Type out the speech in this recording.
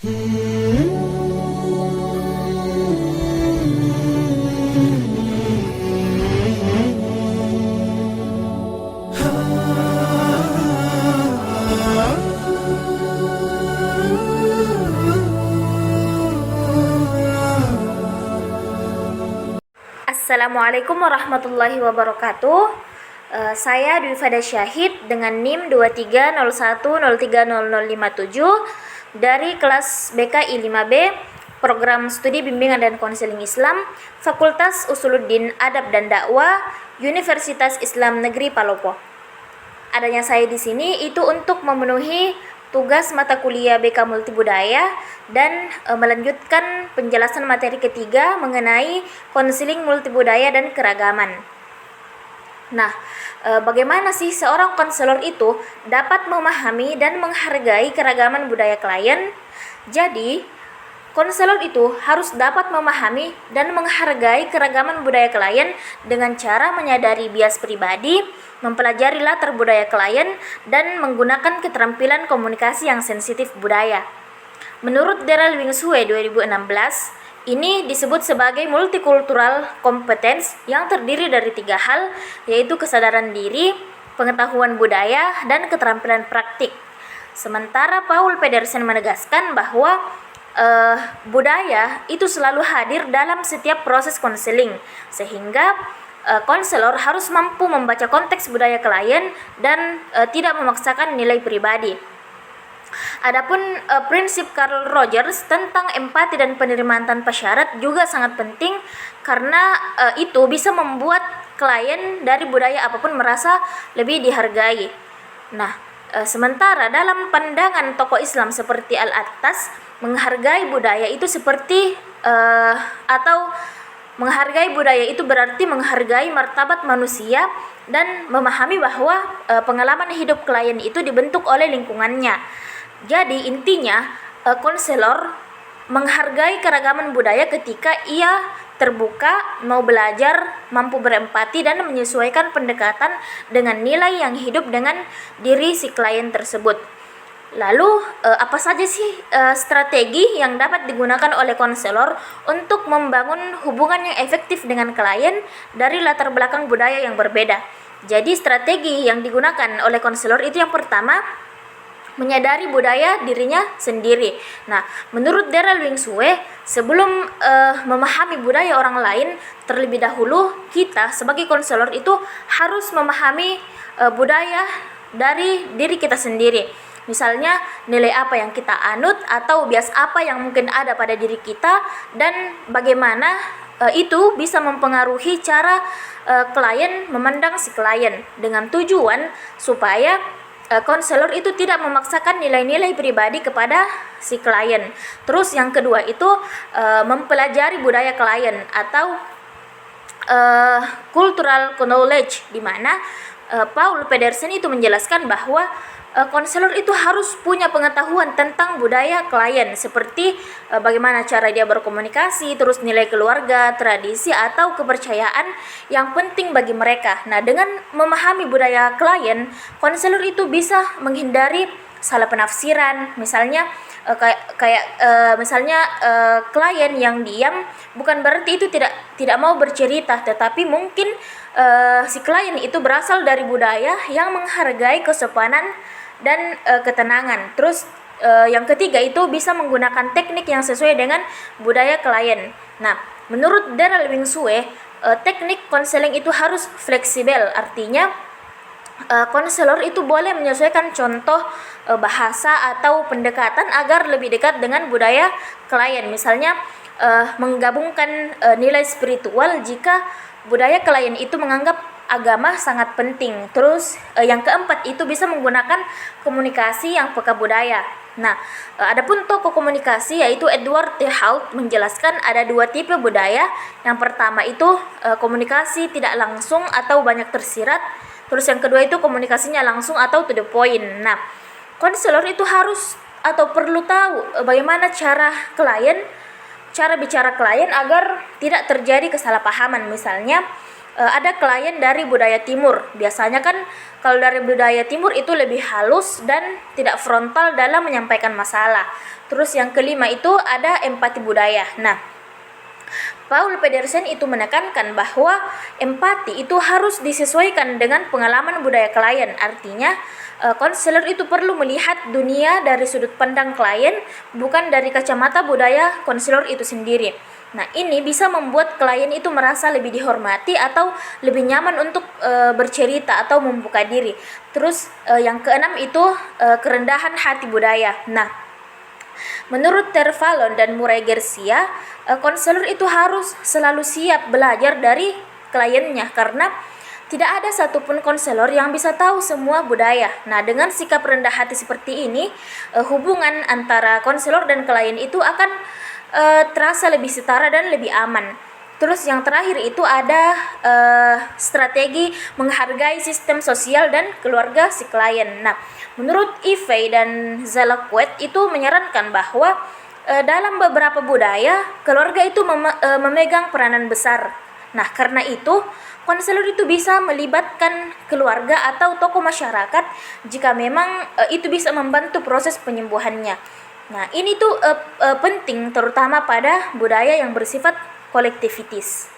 Assalamualaikum warahmatullahi wabarakatuh. Saya Dwi Fada Syahid dengan NIM 2301030057 dari kelas BKI 5B, Program Studi Bimbingan dan Konseling Islam, Fakultas Usuluddin Adab dan Dakwah, Universitas Islam Negeri Palopo. Adanya saya di sini itu untuk memenuhi tugas mata kuliah BK Multibudaya dan melanjutkan penjelasan materi ketiga mengenai konseling multibudaya dan keragaman. Nah, bagaimana sih seorang konselor itu dapat memahami dan menghargai keragaman budaya klien? Jadi, konselor itu harus dapat memahami dan menghargai keragaman budaya klien dengan cara menyadari bias pribadi, mempelajari latar budaya klien, dan menggunakan keterampilan komunikasi yang sensitif budaya. Menurut Daryl Wingsue 2016, ini disebut sebagai multicultural competence yang terdiri dari 3 hal, yaitu kesadaran diri, pengetahuan budaya, dan keterampilan praktik. Sementara Paul Pedersen menegaskan bahwa budaya itu selalu hadir dalam setiap proses konseling, sehingga konselor harus mampu membaca konteks budaya klien dan tidak memaksakan nilai pribadi. Adapun prinsip Carl Rogers tentang empati dan penerimaan tanpa syarat juga sangat penting karena itu bisa membuat klien dari budaya apapun merasa lebih dihargai. Nah, sementara dalam pandangan tokoh Islam seperti Al-Attas, menghargai budaya itu seperti menghargai budaya itu berarti menghargai martabat manusia dan memahami bahwa pengalaman hidup klien itu dibentuk oleh lingkungannya. Jadi intinya konselor menghargai keragaman budaya ketika ia terbuka, mau belajar, mampu berempati dan menyesuaikan pendekatan dengan nilai yang hidup dengan diri si klien tersebut. Lalu apa saja sih strategi yang dapat digunakan oleh konselor untuk membangun hubungan yang efektif dengan klien dari latar belakang budaya yang berbeda? Jadi strategi yang digunakan oleh konselor itu yang pertama, menyadari budaya dirinya sendiri. Nah, menurut Daryl Wingsue, sebelum memahami budaya orang lain, terlebih dahulu kita sebagai konselor itu harus memahami budaya dari diri kita sendiri. Misalnya nilai apa yang kita anut atau bias apa yang mungkin ada pada diri kita dan bagaimana itu bisa mempengaruhi cara klien memandang si klien dengan tujuan supaya konselor itu tidak memaksakan nilai-nilai pribadi kepada si klien. Terus yang kedua itu mempelajari budaya klien atau cultural knowledge, di mana Paul Pedersen itu menjelaskan bahwa konselor itu harus punya pengetahuan tentang budaya klien, seperti bagaimana cara dia berkomunikasi, terus nilai keluarga, tradisi, atau kepercayaan yang penting bagi mereka. Nah, dengan memahami budaya klien, konselor itu bisa menghindari salah penafsiran. Misalnya klien yang diam bukan berarti itu tidak mau bercerita, tetapi mungkin si klien itu berasal dari budaya yang menghargai kesopanan dan ketenangan. Terus yang ketiga itu bisa menggunakan teknik yang sesuai dengan budaya klien. Nah, menurut Daryl Wingsue, teknik konseling itu harus fleksibel, artinya konselor itu boleh menyesuaikan contoh bahasa atau pendekatan agar lebih dekat dengan budaya klien. Misalnya menggabungkan nilai spiritual jika budaya klien itu menganggap agama sangat penting. Terus yang keempat itu bisa menggunakan komunikasi yang peka budaya. Nah, adapun tokoh komunikasi yaitu Edward T. Hall menjelaskan ada 2 tipe budaya. Yang pertama itu komunikasi tidak langsung atau banyak tersirat. Terus yang kedua itu komunikasinya langsung atau to the point. Nah, konselor itu harus atau perlu tahu bagaimana cara bicara klien agar tidak terjadi kesalahpahaman. Misalnya ada klien dari budaya timur. Biasanya kan kalau dari budaya timur itu lebih halus dan tidak frontal dalam menyampaikan masalah. Terus yang kelima itu ada empati budaya. Nah, Paul Pedersen itu menekankan bahwa empati itu harus disesuaikan dengan pengalaman budaya klien. Artinya, konselor itu perlu melihat dunia dari sudut pandang klien, bukan dari kacamata budaya konselor itu sendiri. Nah, ini bisa membuat klien itu merasa lebih dihormati atau lebih nyaman untuk bercerita atau membuka diri. Terus yang keenam itu kerendahan hati budaya. Nah, menurut Tervalon dan Murray Garcia, konselor itu harus selalu siap belajar dari kliennya karena tidak ada satupun konselor yang bisa tahu semua budaya. Nah, dengan sikap rendah hati seperti ini, hubungan antara konselor dan klien itu akan terasa lebih setara dan lebih aman. Terus yang terakhir itu ada strategi menghargai sistem sosial dan keluarga si klien. Nah, menurut Ivey dan Zalaquet itu menyarankan bahwa dalam beberapa budaya keluarga itu memegang peranan besar. Nah, karena itu konselor itu bisa melibatkan keluarga atau tokoh masyarakat jika memang itu bisa membantu proses penyembuhannya. Nah, ini tuh penting terutama pada budaya yang bersifat kolektivitis.